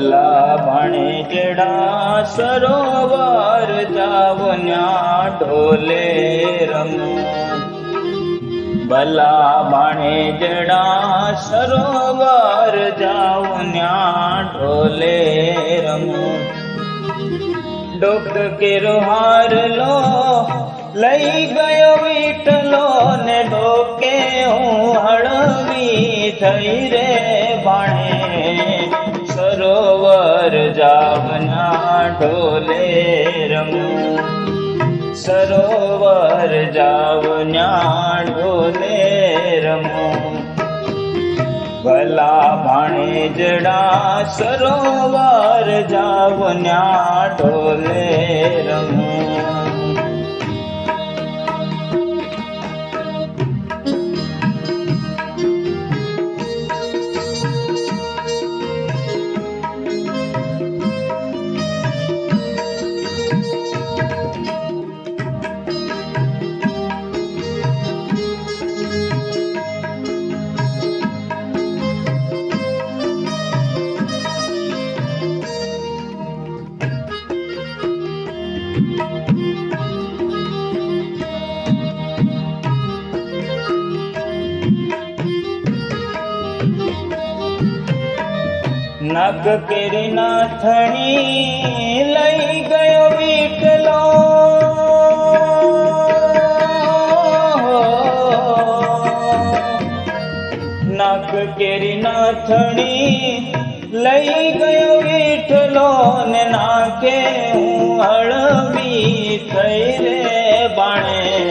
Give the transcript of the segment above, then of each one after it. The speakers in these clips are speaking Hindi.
भला भाणे जड़ा सरोवर जावन्या ढोले रमू। भला भाणे जड़ा सरोवर जावन्या ढोले रमू। डोक केरो हार लो लई गयो वीटलो ने डोके हूँ हड़वी थई रे भाणे सरोवर जावन्या ढोले रमू। सरोवर जावन्या ढोले रमू। भला भाणे जड़ा सरोवर जावन्या ढोले रमू। नग केरी नाथणी लई गयो वीटलो। नग केरी नाथणी लई गयो वीटलो ने नाके हूँ हड़वी थई रे भाणे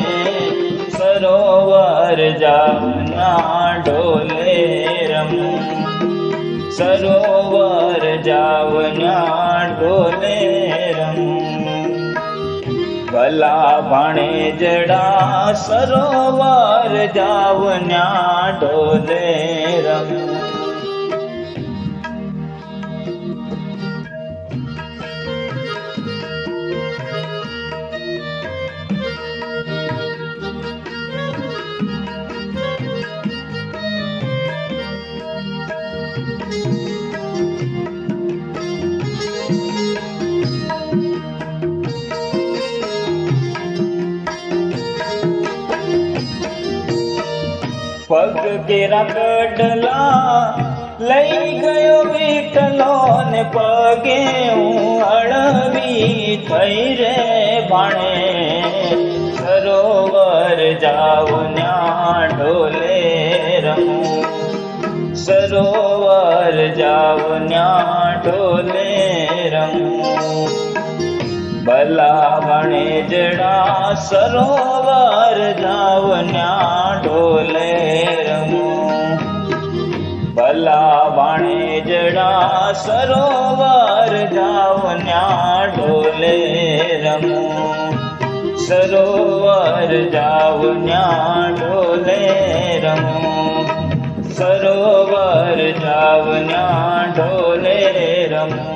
सरोवर जावन्या ढोले रमू। सरोवर जावन्या ढोले रमू। भला भाणे जड़ा सरोवर जावन्या ढोले रमू। पग केरा गडला लई गयो वीटलो ने पगे हूँ हड़वी थई रे भाणे सरोवर जावन्या ढोले रमू। सरोवर जावन्या ढोले रमू। भला भाणे जड़ा सरोवर जावन्या ढोले रमू। भला भाणे जड़ा सरोवर जावन्या ढोले रमू। सरोवर जावन्या ढोले रमू। सरोवर जावन्या ढोले रमू।